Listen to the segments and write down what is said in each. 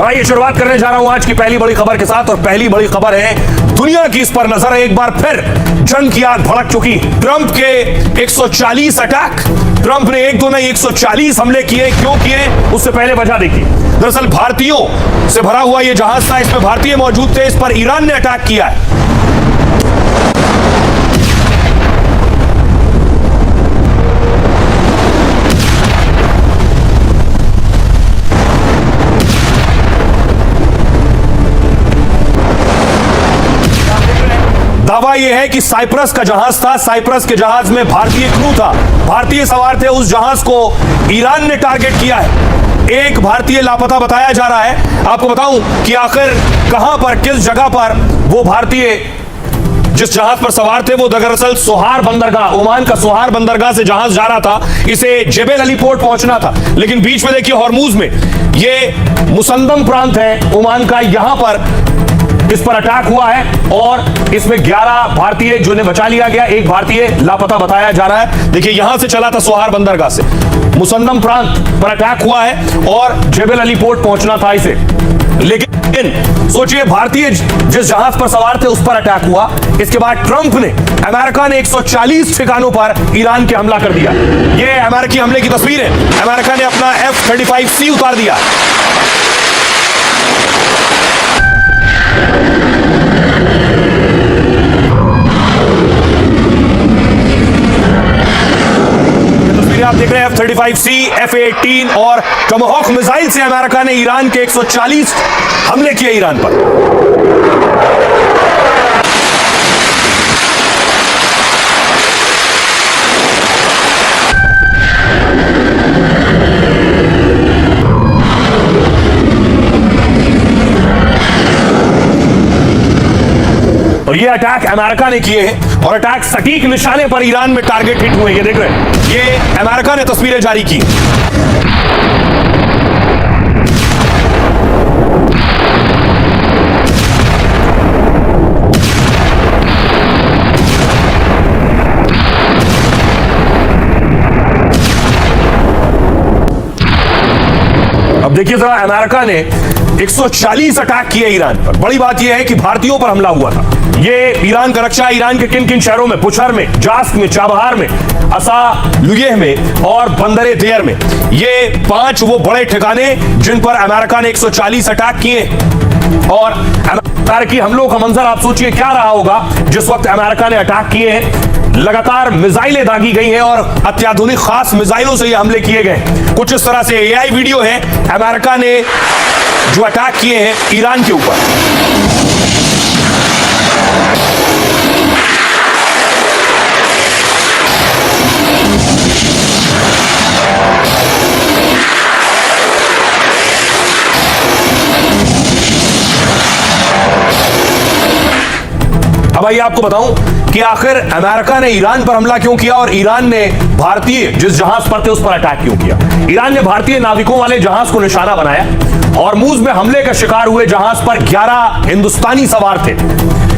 आइए शुरुआत करने जा रहा हूं आज की पहली बड़ी खबर के साथ, और पहली बड़ी खबर है दुनिया की। इस पर नजर है, एक बार फिर जंग की आग भड़क चुकी। ट्रंप के 140 अटैक, ट्रंप ने एक दो नहीं 140 हमले किए। क्यों किए, उससे पहले वजह देखिए। दरअसल भारतीयों से भरा हुआ यह जहाज था, इसमें भारतीय मौजूद थे। इस पर ईरान ने अटैक किया है। दावा यह है कि साइप्रस का जहाज था, साइप्रस के जहाज में भारतीय क्रू था, भारतीय सवार थे। उस जहाज को ईरान ने टारगेट किया है। एक भारतीय लापता बताया जा रहा है। आपको बताऊं कि आखिर कहां पर, किस जगह पर वो भारतीय जिस जहाज पर सवार थे वो दरअसल सोहार बंदरगाह, ओमान का सोहार बंदरगाह से जहाज जा रहा था। इसे जेबेल अली पोर्ट पहुंचना था, लेकिन बीच में देखिए हॉर्मूज में, ये मुसंदम प्रांत है ओमान का, यहां पर इस पर अटैक हुआ है और इसमें 11 भारतीय जिन्हें बचा लिया गया, एक भारतीय लापता बताया जा रहा है। देखिए यहां से चला था सोहार बंदरगाह से, मुसंदम प्रांत पर अटैक हुआ है और जेबेल अली पोर्ट पहुंचना था इसे। लेकिन सोचिए, भारतीय जिस जहाज पर सवार थे उस पर अटैक हुआ। इसके बाद ट्रंप ने, अमेरिका ने 140 ठिकानों पर ईरान के हमला कर दिया। ये अमेरिकी हमले की तस्वीर है। अमेरिका ने अपना F-35C उतार दिया। आप देख रहे हैं F-35C, F-18 और टोमाहॉक मिसाइल से अमेरिका ने ईरान के 140 हमले किए ईरान पर। और ये अटैक अमेरिका ने किए हैं, और अटैक सटीक निशाने पर ईरान में टारगेट हिट हुए। ये देख रहे हैं, ये अमेरिका ने तस्वीरें जारी की। अब देखिए जरा, अमेरिका ने 140 अटैक किए ईरान पर। बड़ी बात यह है कि भारतीयों पर हमला हुआ था। ये ईरान का रक्षा ईरान के किन किन शहरों में, पुछर में, जास्क में, चाबहार में, असालुयेह में और बंदरे देयर में, ये 5 वो बड़े ठिकाने जिन पर अमेरिका ने 140 अटैक किए। और अमेरिकी हमलों का मंजर आप सोचिए क्या रहा होगा जिस वक्त अमेरिका ने अटैक किए हैं। लगातार मिसाइलें दागी गई हैं और अत्याधुनिक खास मिसाइलों से ये हमले किए गए। कुछ इस तरह से एआई वीडियो है अमेरिका ने जो अटैक किए हैं ईरान के ऊपर। अब आइए आपको बताऊं कि आखिर अमेरिका ने ईरान पर हमला क्यों किया और ईरान ने भारतीय जिस जहाज पर थे उस पर अटैक क्यों किया। ईरान ने भारतीय नाविकों वाले जहाज को निशाना बनाया। हॉर्मूज में हमले का शिकार हुए जहाज पर 11 हिंदुस्तानी सवार थे।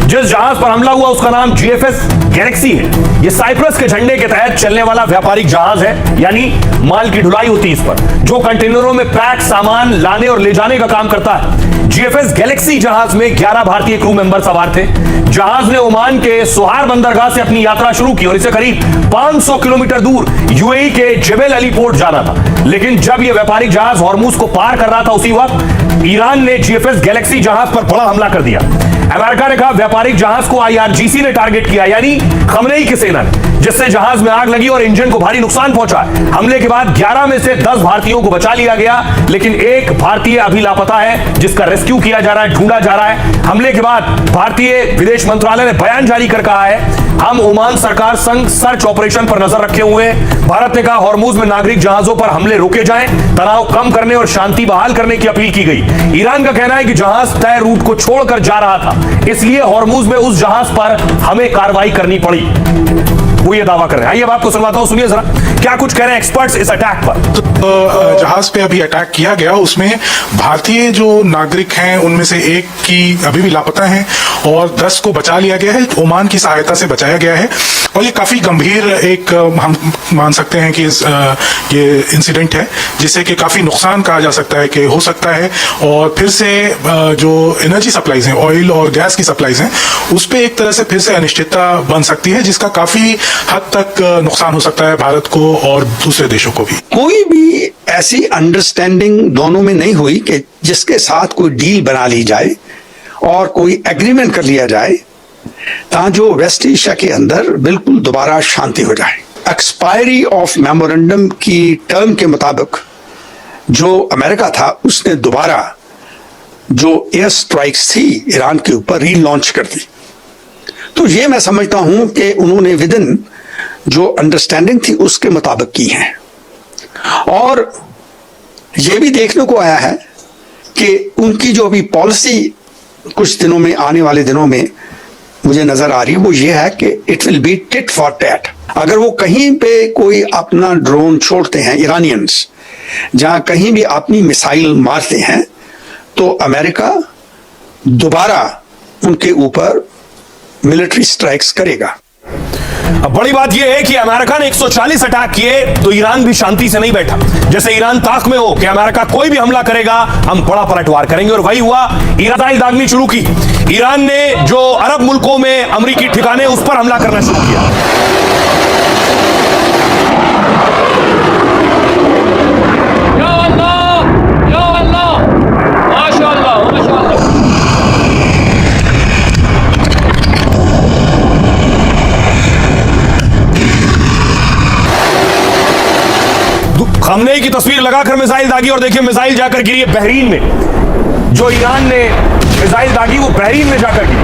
जिस जहाज पर हमला हुआ उसका नाम GFS गैलेक्सी है। यह साइप्रस के झंडे के तहत चलने वाला व्यापारिक जहाज है, यानी माल की ढुलाई होती है इस पर, जो कंटेनरों में पैक सामान लाने और ले जाने का काम करता है। GFS गैलेक्सी जहाज में 11 भारतीय क्रू मेंबर सवार थे। जहाज ने ओमान के सोहार बंदरगाह से अपनी यात्रा शुरू की और इसे करीब 500 किलोमीटर दूर UAE के जेबेल अली पोर्ट जाना था। लेकिन जब यह व्यापारिक जहाज हॉर्मूज को पार कर रहा था, उसी वक्त ईरान ने GFS गैलेक्सी जहाज पर बड़ा हमला कर दिया। अमेरिका ने कहा व्यापारिक जहाज को IRGC ने टारगेट किया, यानी खमनेई की सेना ने, जिससे जहाज में आग लगी और इंजन को भारी नुकसान पहुंचा। हमले के बाद 11 में से 10 भारतीयों को बचा लिया गया, लेकिन एक भारतीय अभी लापता है जिसका रेस्क्यू किया जा रहा है, ढूंढा जा रहा है। हमले के बाद भारतीय विदेश मंत्रालय ने बयान जारी कर कहा है, हम ओमान सरकार संग सर्च ऑपरेशन पर नजर रखे हुए हैं। भारत ने कहा हॉर्मूज में नागरिक जहाजों पर हमले रोके जाएं, तनाव कम करने और शांति बहाल करने की अपील की गई। ईरान का कहना है कि जहाज तय रूट को छोड़कर जा रहा था, इसलिए हॉर्मूज में उस जहाज पर हमें कार्रवाई करनी पड़ी, वो ये दावा कर रहे हैं। आइए अब आपको सुनवाता हूं, सुनिए जरा क्या कुछ कह रहे हैं एक्सपर्ट्स इस अटैक पर। तो जहाज पे अभी अटैक किया गया, उसमें भारतीय जो नागरिक हैं उनमें से एक की अभी भी लापता हैं और 10 को बचा लिया गया है, ओमान की सहायता से बचाया गया है। और ये काफी गंभीर एक हम मान सकते हैं कि ये इंसिडेंट है जिससे कि काफी नुकसान कहा जा सकता है कि हो सकता है, और फिर से जो एनर्जी सप्लाईज हैं, ऑयल और गैस की सप्लाईज हैं, उस पर एक तरह से फिर से अनिश्चितता बन सकती है, जिसका काफी हद तक नुकसान हो सकता है भारत को और दूसरे देशों को भी। कोई भी ऐसी अंडरस्टैंडिंग दोनों में नहीं हुई कि जिसके साथ कोई डील बना ली जाए और कोई एग्रीमेंट कर लिया जाए ताकि जो वेस्ट एशिया के अंदर बिल्कुल दोबारा शांति हो जाए। एक्सपायरी ऑफ मेमोरेंडम की टर्म के मुताबिक जो अमेरिका था उसने दोबारा जो एयर स्ट्राइक्स थी ईरान के ऊपर रीलॉन्च कर दी। तो ये मैं समझता हूं कि उन्होंने विदिन जो अंडरस्टैंडिंग थी उसके मुताबिक की है। और ये भी देखने को आया है कि उनकी जो अभी पॉलिसी कुछ दिनों में, आने वाले दिनों में मुझे नजर आ रही है, वो ये है कि it will be tit for tat. अगर वो कहीं पे कोई अपना ड्रोन छोड़ते हैं इरानियंस, जहां कहीं भी अपनी मिसाइल मारते हैं, तो अमेरिका दोबारा उनके ऊपर मिलिट्री स्ट्राइक्स करेगा। अब बड़ी बात यह है कि अमेरिका ने 140 अटैक किए तो ईरान भी शांति से नहीं बैठा। जैसे ईरान ताक में हो कि अमेरिका कोई भी हमला करेगा हम बड़ा पलटवार करेंगे, और वही हुआ। ईरान दागनी शुरू की। ईरान ने जो अरब मुल्कों में अमेरिकी ठिकाने उस पर हमला करना शुरू किया। खमनेई की तस्वीर लगाकर मिसाइल दागी, और देखिए मिसाइल जाकर गिरी है बहरीन में। जो ईरान ने मिसाइल दागी वो बहरीन में जाकर गिरी।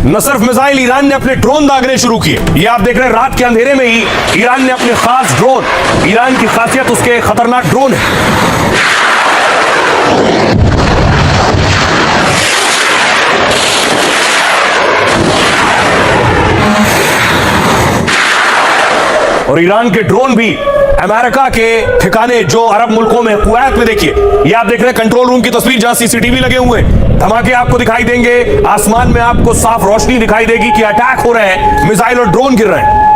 न सिर्फ मिसाइल, ईरान ने अपने ड्रोन दागने शुरू किए। ये आप देख रहे हैं, रात के अंधेरे में ही ईरान ने अपने खास ड्रोन, ईरान की खासियत उसके खतरनाक ड्रोन है। और ईरान के ड्रोन भी अमेरिका के ठिकाने जो अरब मुल्कों में, कुवैत में, देखिए ये आप देख रहे हैं कंट्रोल रूम की तस्वीर जहां सीसीटीवी लगे हुए हैं। धमाके आपको दिखाई देंगे, आसमान में आपको साफ रोशनी दिखाई देगी कि अटैक हो रहे हैं, मिसाइल और ड्रोन गिर रहे हैं।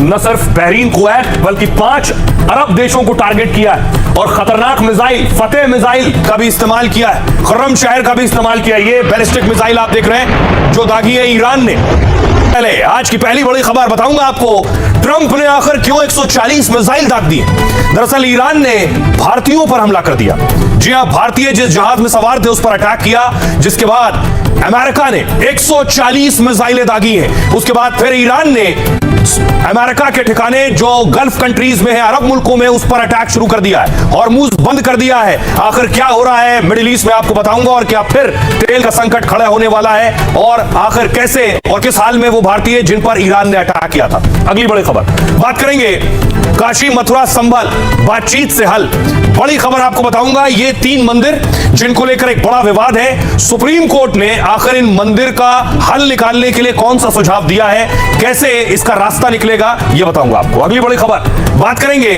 न सिर्फ बहरीन, कुवैत, बल्कि 5 अरब देशों को टारगेट किया है, और खतरनाक मिसाइल, फतेह मिसाइल का भी इस्तेमाल किया है, खुर्रम शहर का भी इस्तेमाल किया है। ये बैलिस्टिक मिसाइल आप देख रहे हैं जो दागी है ईरान ने। पहले आज की पहली बड़ी खबर बताऊंगा आपको, ट्रंप ने आखिर क्यों 140 मिसाइल दाग दिए। दरअसल ईरान ने भारतीयों पर हमला कर दिया। जी हां, भारतीय जिस जहाज में सवार थे उस पर अटैक किया, जिसके बाद अमेरिका ने 140 मिसाइलें दागी हैं। उसके बाद फिर ईरान ने अमेरिका के ठिकाने जो गल्फ कंट्रीज में है, अरब मुल्कों में, उस पर अटैक शुरू कर दिया है, हॉर्मुज बंद कर दिया है। आखिर क्या हो रहा है मिडिल ईस्ट में आपको बताऊंगा, और क्या फिर तेल का संकट खड़ा होने वाला है, और आखिर कैसे और किस हाल में वो भारतीय जिन पर ईरान ने अटैक किया था। अगली बड़ी खबर बात करेंगे, काशी, मथुरा, संभल बातचीत से हल। बड़ी खबर आपको बताऊंगा, ये 3 मंदिर जिनको लेकर एक बड़ा विवाद है, सुप्रीम कोर्ट ने आखिर इन मंदिर का हल निकालने के लिए कौन सा सुझाव दिया है, कैसे इसका रास्ता निकलेगा, यह बताऊंगा आपको। अगली बड़ी खबर बात करेंगे,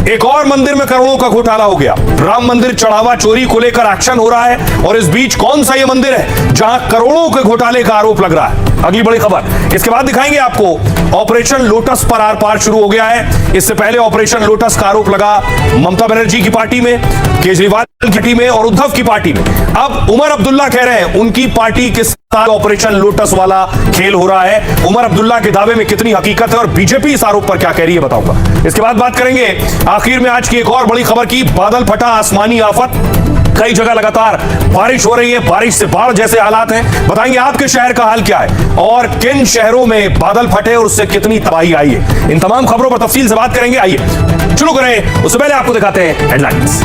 एक और मंदिर में करोड़ों का घोटाला हो गया। राम मंदिर चढ़ावा चोरी को लेकर एक्शन हो रहा है, और इस बीच कौन सा यह मंदिर है जहां करोड़ों के घोटाले का आरोप लग रहा है। अगली बड़ी खबर इसके बाद दिखाएंगे आपको। ऑपरेशन लोटस पर आर पार शुरू हो गया है। इससे पहले ऑपरेशन लोटस का आरोप लगा ममता बनर्जी की पार्टी में, केजरीवाल की पार्टी में और उद्धव की पार्टी में। अब उमर अब्दुल्ला कह रहे हैं उनकी पार्टी के साथ ऑपरेशन लोटस वाला खेल हो रहा है। उमर अब्दुल्ला के दावे में कितनी हकीकत है और बीजेपी इस आरोप पर क्या कह रही है, बताऊंगा। इसके बाद बात करेंगे आखिर में आज की एक और बड़ी खबर की। बादल फटा, आसमानी आफत, कई जगह लगातार बारिश हो रही है, बारिश से बाढ़ जैसे हालात हैं। बताएंगे आपके शहर का हाल क्या है और किन शहरों में बादल फटे और उससे कितनी तबाही आई है। इन तमाम खबरों पर तफसील से बात करेंगे। आइए शुरू करें, उससे पहले आपको दिखाते हैं हेडलाइंस।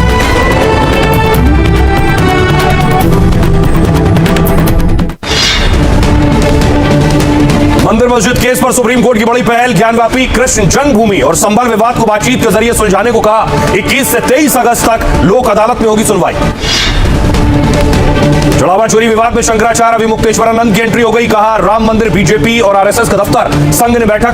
मंदिर मस्जिद केस पर सुप्रीम कोर्ट की बड़ी पहल, ज्ञानव्यापी कृष्ण जन्मभूमि और संबल विवाद को बातचीत के जरिए सुलझाने को कहा। 21 से 23 अगस्त तक लोक अदालत में होगी सुनवाई। चढ़ावा चोरी विवाद में शंकराचार्य अभिमुक्तेश्वरानंद की एंट्री हो गई, कहा राम मंदिर बीजेपी और आरएसएस का दफ्तर, संघ ने बैठक